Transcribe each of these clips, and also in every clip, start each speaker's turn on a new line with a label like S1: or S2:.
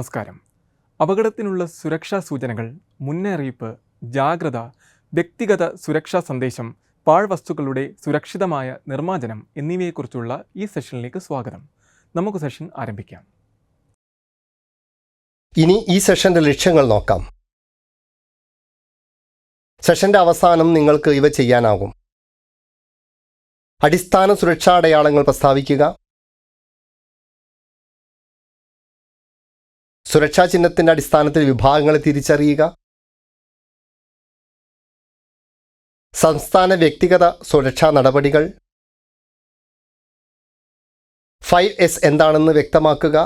S1: നമസ്കാരം. അപകടത്തിനുള്ള സുരക്ഷാ സൂചനകൾ, മുന്നറിയിപ്പ്, ജാഗ്രത, വ്യക്തിഗത സുരക്ഷാ സന്ദേശം, പാഴ്വസ്തുക്കളുടെ സുരക്ഷിതമായ നിർമ്മാർജ്ജനം എന്നിവയെക്കുറിച്ചുള്ള ഈ സെഷനിലേക്ക് സ്വാഗതം. നമുക്ക് സെഷൻ ആരംഭിക്കാം.
S2: ഇനി ഈ സെഷൻ്റെ ലക്ഷ്യങ്ങൾ നോക്കാം. സെഷൻ്റെ അവസാനം നിങ്ങൾക്ക് ഇവ ചെയ്യാനാകും. അടിസ്ഥാന സുരക്ഷാ അടയാളങ്ങൾ പ്രസ്താവിക്കുക, സുരക്ഷാ ചിഹ്നത്തിൻ്റെ അടിസ്ഥാനത്തിൽ വിഭാഗങ്ങളെ തിരിച്ചറിയുക, സംസ്ഥാന വ്യക്തിഗത സുരക്ഷാ നടപടികൾ, 5S എന്താണെന്ന് വ്യക്തമാക്കുക,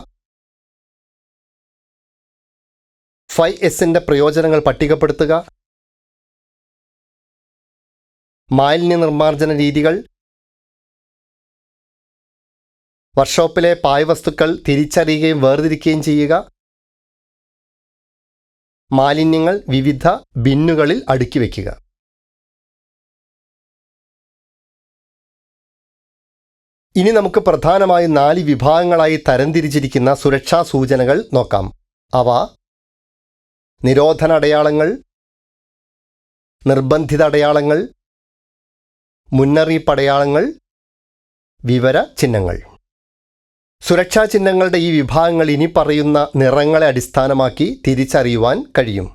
S2: 5Sൻ്റെ പ്രയോജനങ്ങൾ പട്ടികപ്പെടുത്തുക, മാലിന്യ നിർമ്മാർജ്ജന രീതികൾ, വർക്ക്ഷോപ്പിലെ പാഴ്വസ്തുക്കൾ തിരിച്ചറിയുകയും വേർതിരിക്കുകയും ചെയ്യുക, മാലിന്യങ്ങൾ വിവിധ ബിന്നുകളിൽ അടുക്കി വയ്ക്കുക. ഇനി നമുക്ക് പ്രധാനമായും 4 വിഭാഗങ്ങളായി തരംതിരിച്ചിരിക്കുന്ന സുരക്ഷാ സൂചനകൾ നോക്കാം. അവ നിരോധന അടയാളങ്ങൾ, നിർബന്ധിത അടയാളങ്ങൾ, മുന്നറിയിപ്പ് അടയാളങ്ങൾ, വിവര ചിഹ്നങ്ങൾ. സുരക്ഷാ ചിഹ്നങ്ങളുടെ ഈ വിഭാഗങ്ങൾ ഇനി പറയുന്ന നിറങ്ങളെ അടിസ്ഥാനമാക്കി തിരിച്ചറിയുവാൻ കഴിയും.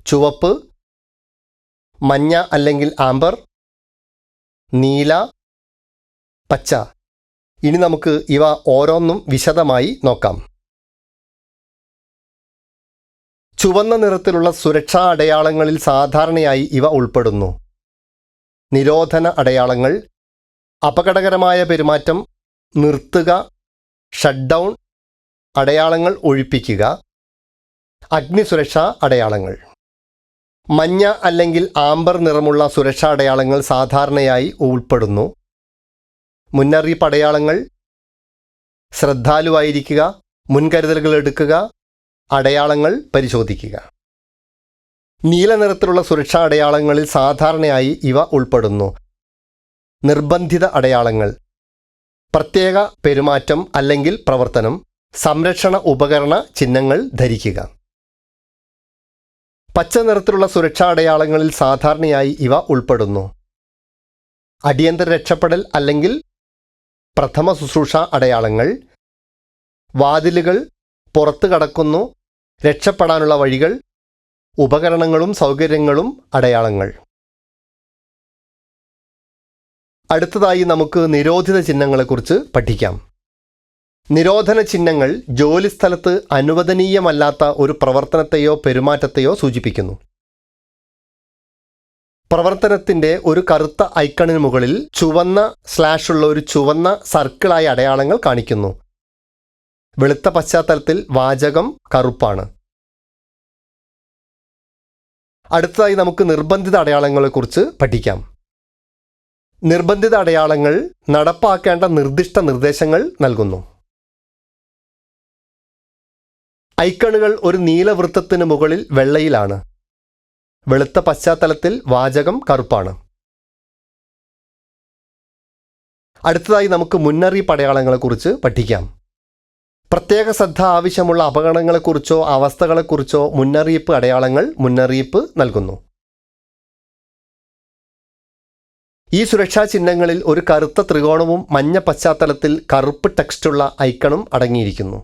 S2: ചുവപ്പ്, മഞ്ഞ അല്ലെങ്കിൽ ആംബർ, നീല, പച്ച. ഇനി നമുക്ക് ഇവ ഓരോന്നും വിശദമായി നോക്കാം. ചുവന്ന നിറത്തിലുള്ള സുരക്ഷാ അടയാളങ്ങളിൽ സാധാരണയായി ഇവ ഉൾപ്പെടുന്നു: നിരോധന അടയാളങ്ങൾ, അപകടകരമായ പെരുമാറ്റം, നിർത്തുക, ഷട്ട് ഡൗൺ, അടയാളങ്ങൾ ഒഴിപ്പിക്കുക, അഗ്നിസുരക്ഷാ അടയാളങ്ങൾ. മഞ്ഞ അല്ലെങ്കിൽ ആംബർ നിറമുള്ള സുരക്ഷാ അടയാളങ്ങൾ സാധാരണയായി ഉൾപ്പെടുന്നു: മുന്നറിയിപ്പ് അടയാളങ്ങൾ, ശ്രദ്ധാലുവായിരിക്കുക, മുൻകരുതലുകൾ എടുക്കുക, അടയാളങ്ങൾ പരിശോധിക്കുക. നീല നിറത്തിലുള്ള സുരക്ഷാ അടയാളങ്ങളിൽ സാധാരണയായി ഇവ ഉൾപ്പെടുന്നു: നിർബന്ധിത അടയാളങ്ങൾ, പ്രത്യേക പെരുമാറ്റം അല്ലെങ്കിൽ പ്രവർത്തനം, സംരക്ഷണ ഉപകരണ ചിഹ്നങ്ങൾ ധരിക്കുക. പച്ച നിറത്തിലുള്ള സുരക്ഷാ അടയാളങ്ങളിൽ സാധാരണയായി ഇവ ഉൾപ്പെടുന്നു: അടിയന്തര രക്ഷപ്പെടൽ അല്ലെങ്കിൽ പ്രഥമ ശുശ്രൂഷ അടയാളങ്ങൾ, വാതിലുകൾ പുറത്തു കടക്കുന്നു, രക്ഷപ്പെടാനുള്ള വഴികൾ, ഉപകരണങ്ങളും സൗകര്യങ്ങളും അടയാളങ്ങൾ. അടുത്തതായി നമുക്ക് നിരോധിത ചിഹ്നങ്ങളെക്കുറിച്ച് പഠിക്കാം. നിരോധന ചിഹ്നങ്ങൾ ജോലിസ്ഥലത്ത് അനുവദനീയമല്ലാത്ത ഒരു പ്രവർത്തനത്തെയോ പെരുമാറ്റത്തെയോ സൂചിപ്പിക്കുന്നു. പ്രവർത്തനത്തിൻ്റെ ഒരു കറുത്ത ഐക്കണിന് മുകളിൽ ചുവന്ന സ്ലാഷുള്ള ഒരു ചുവന്ന സർക്കിളായ അടയാളങ്ങൾ കാണിക്കുന്നു. വെളുത്ത പശ്ചാത്തലത്തിൽ വാചകം കറുപ്പാണ്. അടുത്തതായി നമുക്ക് നിർബന്ധിത അടയാളങ്ങളെക്കുറിച്ച് പഠിക്കാം. നിർബന്ധിത അടയാളങ്ങൾ നടപ്പാക്കേണ്ട നിർദ്ദിഷ്ട നിർദ്ദേശങ്ങൾ നൽകുന്നു. ഐക്കണുകൾ ഒരു നീലവൃത്തത്തിന് മുകളിൽ വെള്ളയിലാണ്. വെളുത്ത പശ്ചാത്തലത്തിൽ വാചകം കറുപ്പാണ്. അടുത്തതായി നമുക്ക് മുന്നറിയിപ്പ് അടയാളങ്ങളെക്കുറിച്ച് പഠിക്കാം. പ്രത്യേക ശ്രദ്ധ ആവശ്യമുള്ള അപകടങ്ങളെക്കുറിച്ചോ അവസ്ഥകളെക്കുറിച്ചോ മുന്നറിയിപ്പ് അടയാളങ്ങൾ മുന്നറിയിപ്പ് നൽകുന്നു. ഈ സുരക്ഷാ ചിഹ്നങ്ങളിൽ ഒരു കറുത്ത ത്രികോണവും മഞ്ഞ പശ്ചാത്തലത്തിൽ കറുപ്പ് ടെക്സ്റ്റുള്ള ഐക്കണും അടങ്ങിയിരിക്കുന്നു.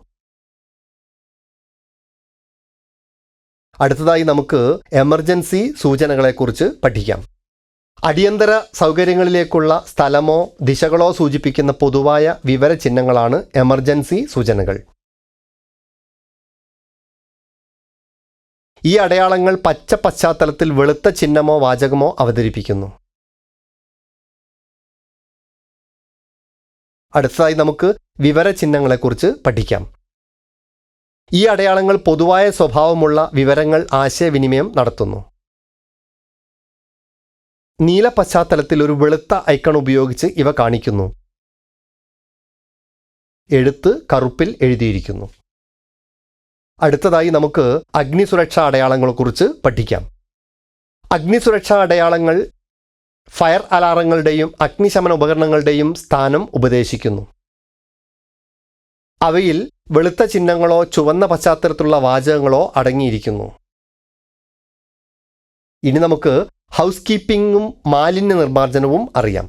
S2: അടുത്തതായി നമുക്ക് എമർജൻസി സൂചനകളെക്കുറിച്ച് പഠിക്കാം. അടിയന്തര സൗകര്യങ്ങളിലേക്കുള്ള സ്ഥലമോ ദിശകളോ സൂചിപ്പിക്കുന്ന പൊതുവായ വിവര ചിഹ്നങ്ങളാണ് എമർജൻസി സൂചനകൾ. ഈ അടയാളങ്ങൾ പച്ച പശ്ചാത്തലത്തിൽ വെളുത്ത ചിഹ്നമോ വാചകമോ അവതരിപ്പിക്കുന്നു. അടുത്തതായി നമുക്ക് വിവര ചിഹ്നങ്ങളെക്കുറിച്ച് പഠിക്കാം. ഈ അടയാളങ്ങൾ പൊതുവായ സ്വഭാവമുള്ള വിവരങ്ങൾ ആശയവിനിമയം നടത്തുന്നു. നീല പശ്ചാത്തലത്തിൽ ഒരു വെളുത്ത ഐക്കൺ ഉപയോഗിച്ച് ഇവ കാണിക്കുന്നു. എഴുത്ത് കറുപ്പിൽ എഴുതിയിരിക്കുന്നു. അടുത്തതായി നമുക്ക് അഗ്നിസുരക്ഷാ അടയാളങ്ങളെക്കുറിച്ച് പഠിക്കാം. അഗ്നിസുരക്ഷാ അടയാളങ്ങൾ ഫയർ അലാറങ്ങളുടെയും അഗ്നിശമന ഉപകരണങ്ങളുടെയും സ്ഥാനം ഉപദേശിക്കുന്നു. അവയിൽ വെളുത്ത ചിഹ്നങ്ങളോ ചുവന്ന പശ്ചാത്തലത്തിലുള്ള വാചകങ്ങളോ അടങ്ങിയിരിക്കുന്നു. ഇനി നമുക്ക് ഹൗസ് കീപ്പിംഗും മാലിന്യ നിർമ്മാർജ്ജനവും അറിയാം.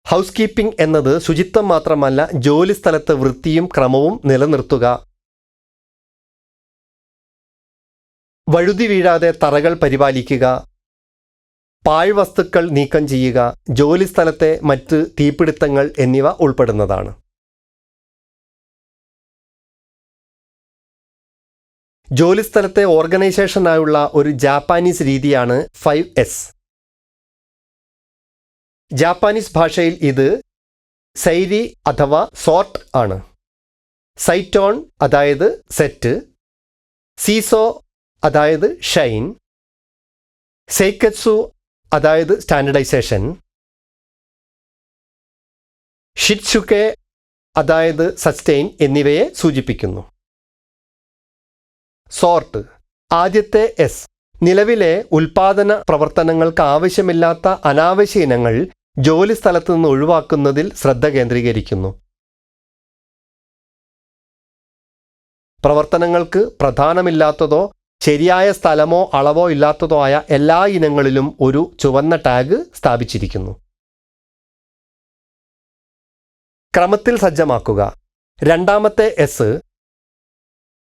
S2: ഹൗസ് കീപ്പിംഗ് എന്നത് ശുചിത്വം മാത്രമല്ല, ജോലിസ്ഥലത്ത് വൃത്തിയും ക്രമവും നിലനിർത്തുക, വഴുതി വീഴാതെ തറകൾ പരിപാലിക്കുക, പാഴ്വസ്തുക്കൾ നീക്കം ചെയ്യുക, ജോലിസ്ഥലത്തെ മറ്റ് തീപിടുത്തങ്ങൾ എന്നിവ ഉൾപ്പെടുന്നതാണ്. ജോലിസ്ഥലത്തെ ഓർഗനൈസേഷനായുള്ള ഒരു ജാപ്പാനീസ് രീതിയാണ് 5S. ജാപ്പാനീസ് ഭാഷയിൽ ഇത് സൈരി അഥവാ സോർട്ട് ആണ്. സൈറ്റോൺ അതായത് സെറ്റ്, സീസോ അതായത് ഷൈൻ, സെയ്ക്കറ്റ്സു അതായത് സ്റ്റാൻഡർഡൈസേഷൻ, ഷിറ്റ്സുക്കെ അതായത് സസ്റ്റെയിൻ എന്നിവയെ സൂചിപ്പിക്കുന്നു. സോർട്ട്. ആദ്യത്തെ എസ്. നിലവിലെ ഉൽപാദന പ്രവർത്തനങ്ങൾക്ക് ആവശ്യമില്ലാത്ത അനാവശ്യ ഇനങ്ങൾ ജോലിസ്ഥലത്ത് നിന്ന് ഒഴിവാക്കുന്നതിൽ ശ്രദ്ധ കേന്ദ്രീകരിക്കുന്നു. പ്രവർത്തനങ്ങൾക്ക് പ്രധാനമില്ലാത്തതോ ശരിയായ സ്ഥലമോ അളവോ ഇല്ലാത്തതോ ആയ എല്ലാ ഇനങ്ങളിലും ഒരു ചുവന്ന ടാഗ് സ്ഥാപിച്ചിരിക്കുന്നു. ക്രമത്തിൽ സജ്ജമാക്കുക. രണ്ടാമത്തെ എസ്.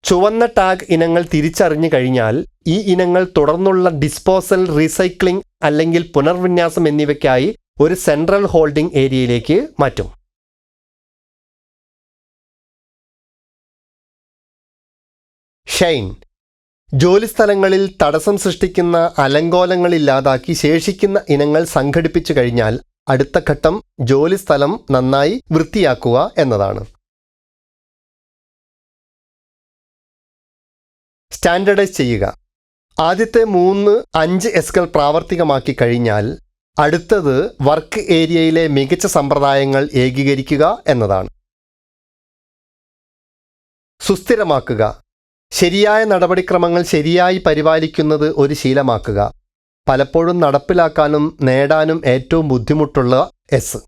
S2: ചുവന്ന ടാഗ് ഇനങ്ങൾ തിരിച്ചറിഞ്ഞു കഴിഞ്ഞാൽ ഈ ഇനങ്ങൾ തുടർന്നുള്ള ഡിസ്പോസൽ, റീസൈക്ലിംഗ് അല്ലെങ്കിൽ പുനർവിന്യാസം എന്നിവയ്ക്കായി ഒരു സെൻട്രൽ ഹോൾഡിംഗ് ഏരിയയിലേക്ക് മാറ്റും. ഷൈൻ. ജോലിസ്ഥലങ്ങളിൽ തടസ്സം സൃഷ്ടിക്കുന്ന അലങ്കോലങ്ങൾ ഇല്ലാതാക്കി ശേഷിക്കുന്ന ഇനങ്ങൾ സംഘടിപ്പിച്ചു കഴിഞ്ഞാൽ അടുത്ത ഘട്ടം ജോലിസ്ഥലം നന്നായി വൃത്തിയാക്കുക എന്നതാണ്. സ്റ്റാൻഡർഡൈസ് ചെയ്യുക. ആദ്യത്തെ 3-5 എസ്കൾ പ്രാവർത്തികമാക്കി കഴിഞ്ഞാൽ അടുത്തത് വർക്ക് ഏരിയയിലെ മികച്ച സമ്പ്രദായങ്ങൾ ഏകീകരിക്കുക എന്നതാണ്. സുസ്ഥിരമാക്കുക. ശരിയായ നടപടിക്രമങ്ങൾ ശരിയായി പരിപാലിക്കുന്നത് ഒരു ശീലമാക്കുക. പലപ്പോഴും നടപ്പിലാക്കാനും നേടാനും ഏറ്റവും ബുദ്ധിമുട്ടുള്ള എസ്.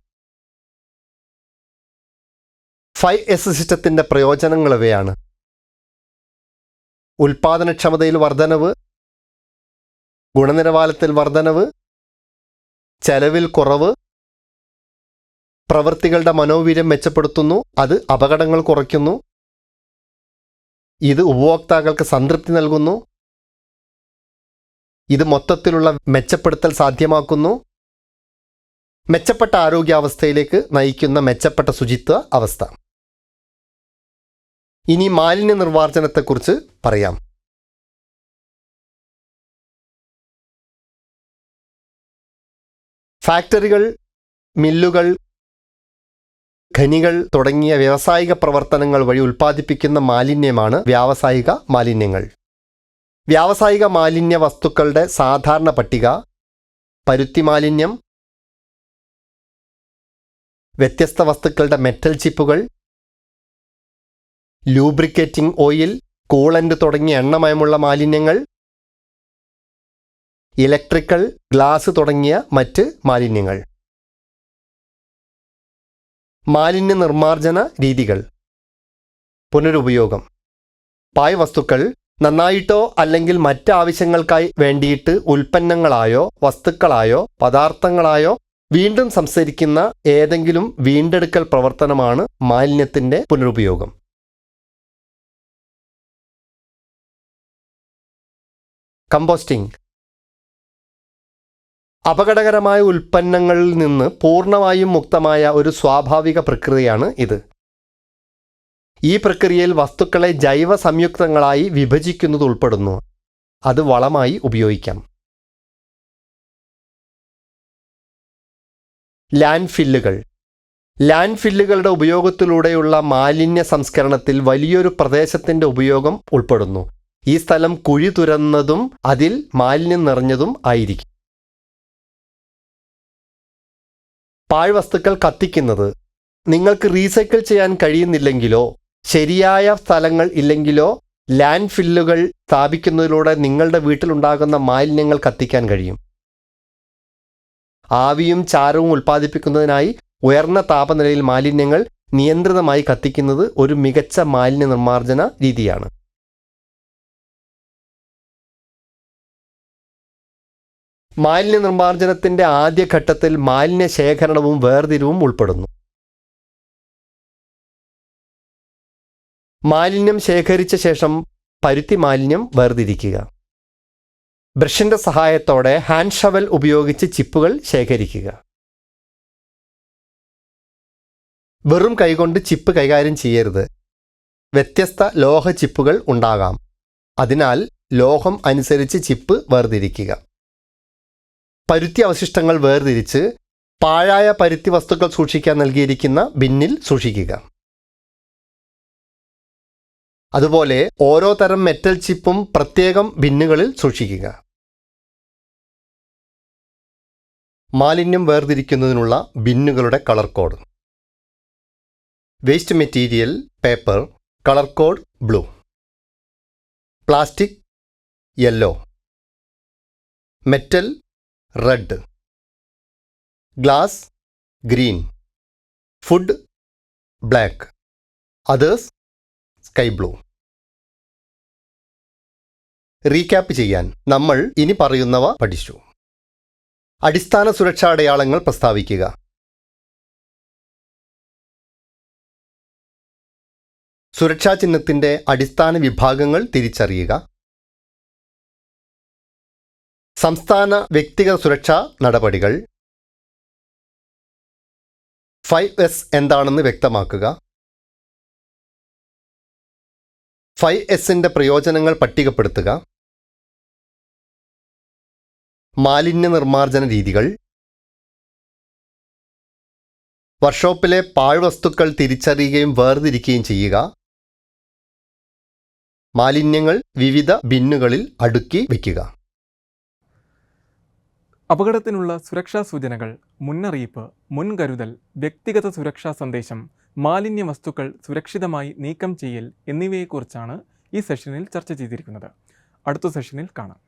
S2: 5S സിസ്റ്റത്തിൻ്റെ പ്രയോജനങ്ങൾ ഇവയാണ്: ഉൽപാദനക്ഷമതയിൽ വർധനവ്, ഗുണനിലവാരത്തിൽ വർധനവ്, ചെലവിൽ കുറവ്, പ്രവൃത്തികളുടെ മനോവീര്യം മെച്ചപ്പെടുത്തുന്നു, അത് അപകടങ്ങൾ കുറയ്ക്കുന്നു, ഇത് ഉപഭോക്താക്കൾക്ക് സംതൃപ്തി നൽകുന്നു, ഇത് മൊത്തത്തിലുള്ള മെച്ചപ്പെടുത്തൽ സാധ്യമാക്കുന്നു, മെച്ചപ്പെട്ട ആരോഗ്യാവസ്ഥയിലേക്ക് നയിക്കുന്ന മെച്ചപ്പെട്ട ശുചിത്വ അവസ്ഥ. ഇനി മാലിന്യ നിർമ്മാർജ്ജനത്തെക്കുറിച്ച് പറയാം. ഫാക്ടറികൾ, മില്ലുകൾ, ഖനികൾ തുടങ്ങിയ വ്യാവസായിക പ്രവർത്തനങ്ങൾ വഴി ഉൽപ്പാദിപ്പിക്കുന്ന മാലിന്യമാണ് വ്യാവസായിക മാലിന്യങ്ങൾ. വ്യാവസായിക മാലിന്യ വസ്തുക്കളുടെ സാധാരണ പട്ടിക: പരുത്തി മാലിന്യം, വ്യത്യസ്ത വസ്തുക്കളുടെ മെറ്റൽ ചിപ്പുകൾ, ലൂബ്രിക്കേറ്റിംഗ് ഓയിൽ, കൂളന്റ് തുടങ്ങിയ എണ്ണമയമുള്ള മാലിന്യങ്ങൾ, ഇലക്ട്രിക്കൽ, ഗ്ലാസ് തുടങ്ങിയ മറ്റ് മാലിന്യങ്ങൾ. മാലിന്യ നിർമ്മാർജ്ജന രീതികൾ: പുനരുപയോഗം. പാഴ്വസ്തുക്കൾ നന്നായിട്ടോ അല്ലെങ്കിൽ മറ്റ് ആവശ്യങ്ങൾക്കായി വേണ്ടിയിട്ട് ഉൽപ്പന്നങ്ങളായോ വസ്തുക്കളായോ പദാർത്ഥങ്ങളായോ വീണ്ടും സംസ്കരിക്കുന്ന ഏതെങ്കിലും വീണ്ടെടുക്കൽ പ്രവർത്തനമാണ് മാലിന്യത്തിൻ്റെ പുനരുപയോഗം. കമ്പോസ്റ്റിംഗ്. അപകടകരമായ ഉൽപ്പന്നങ്ങളിൽ നിന്ന് പൂർണ്ണമായും മുക്തമായ ഒരു സ്വാഭാവിക പ്രക്രിയയാണ് ഇത്. ഈ പ്രക്രിയയിൽ വസ്തുക്കളെ ജൈവ സംയുക്തങ്ങളായി വിഭജിക്കുന്നത് ഉൾപ്പെടുന്നു. അത് വളമായി ഉപയോഗിക്കാം. ലാൻഡ് ഫില്ലുകൾ. ലാൻഡ് ഫില്ലുകളുടെ ഉപയോഗത്തിലൂടെയുള്ള മാലിന്യ സംസ്കരണത്തിൽ വലിയൊരു പ്രദേശത്തിൻ്റെ ഉപയോഗം ഉൾപ്പെടുന്നു. ഈ സ്ഥലം കുഴി തുരന്നതും അതിൽ മാലിന്യം നിറഞ്ഞതും ആയിരിക്കും. പാഴ്വസ്തുക്കൾ കത്തിക്കുന്നത്. നിങ്ങൾക്ക് റീസൈക്കിൾ ചെയ്യാൻ കഴിയുന്നില്ലെങ്കിലോ ശരിയായ സ്ഥലങ്ങൾ ഇല്ലെങ്കിലോ ലാൻഡ് ഫില്ലുകൾ സ്ഥാപിക്കുന്നതിലൂടെ നിങ്ങളുടെ വീട്ടിലുണ്ടാകുന്ന മാലിന്യങ്ങൾ കത്തിക്കാൻ കഴിയും. ആവിയും ചാരവും ഉൽപ്പാദിപ്പിക്കുന്നതിനായി ഉയർന്ന താപനിലയിൽ മാലിന്യങ്ങൾ നിയന്ത്രിതമായി കത്തിക്കുന്നത് ഒരു മികച്ച മാലിന്യ നിർമ്മാർജ്ജന രീതിയാണ്. മാലിന്യ നിർമ്മാർജ്ജനത്തിൻ്റെ ആദ്യഘട്ടത്തിൽ മാലിന്യ ശേഖരണവും വേർതിരിവും ഉൾപ്പെടുന്നു. മാലിന്യം ശേഖരിച്ച ശേഷം പരുത്തി മാലിന്യം വേർതിരിക്കുക. ബ്രഷിൻ്റെ സഹായത്തോടെ ഹാൻഡ് ഷവൽ ഉപയോഗിച്ച് ചിപ്പുകൾ ശേഖരിക്കുക. വെറും കൈകൊണ്ട് ചിപ്പ് കൈകാര്യം ചെയ്യരുത്. വ്യത്യസ്ത ലോഹ ചിപ്പുകൾ ഉണ്ടാകാം. അതിനാൽ ലോഹം അനുസരിച്ച് ചിപ്പ് വേർതിരിക്കുക. പരുത്തി അവശിഷ്ടങ്ങൾ വേർതിരിച്ച് പാഴായ പരുത്തി വസ്തുക്കൾ സൂക്ഷിക്കാൻ നൽകിയിരിക്കുന്ന ബിന്നിൽ സൂക്ഷിക്കുക. അതുപോലെ ഓരോ തരം മെറ്റൽ ചിപ്പും പ്രത്യേകം ബിന്നുകളിൽ സൂക്ഷിക്കുക. മാലിന്യം വേർതിരിക്കുന്നതിനുള്ള ബിന്നുകളുടെ colour code. Waste material paper, colour code blue. Plastic yellow. Metal red. Glass green. Food black. Others sky blue. Recap ചെയ്യാൻ നമ്മൾ ഇനി പറയുന്നവ പഠിച്ചു. അടിസ്ഥാന സുരക്ഷാ അടയാളങ്ങൾ പ്രസ്താവിക്കുക. സുരക്ഷാ ചിഹ്നത്തിൻ്റെ അടിസ്ഥാന വിഭാഗങ്ങൾ തിരിച്ചറിയുക. സംസ്ഥാന വ്യക്തിഗത സുരക്ഷാ നടപടികൾ. 5S എന്താണെന്ന് വ്യക്തമാക്കുക. 5Sൻ്റെ പ്രയോജനങ്ങൾ പട്ടികപ്പെടുത്തുക. മാലിന്യ നിർമ്മാർജ്ജന രീതികൾ. വർക്ക്ഷോപ്പിലെ പാഴ്വസ്തുക്കൾ തിരിച്ചറിയുകയും വേർതിരിക്കുകയും ചെയ്യുക. മാലിന്യങ്ങൾ വിവിധ ബിന്നുകളിൽ അടുക്കി വയ്ക്കുക.
S1: അപകടത്തിനുള്ള സുരക്ഷാ സൂചനകൾ, മുന്നറിയിപ്പ്, മുൻകരുതൽ, വ്യക്തിഗത സുരക്ഷാ സന്ദേശം, മാലിന്യ വസ്തുക്കൾ സുരക്ഷിതമായി നീക്കം ചെയ്യൽ എന്നിവയെക്കുറിച്ചാണ് ഈ സെഷനിൽ ചർച്ച ചെയ്തിരിക്കുന്നത്. അടുത്ത സെഷനിൽ കാണാം.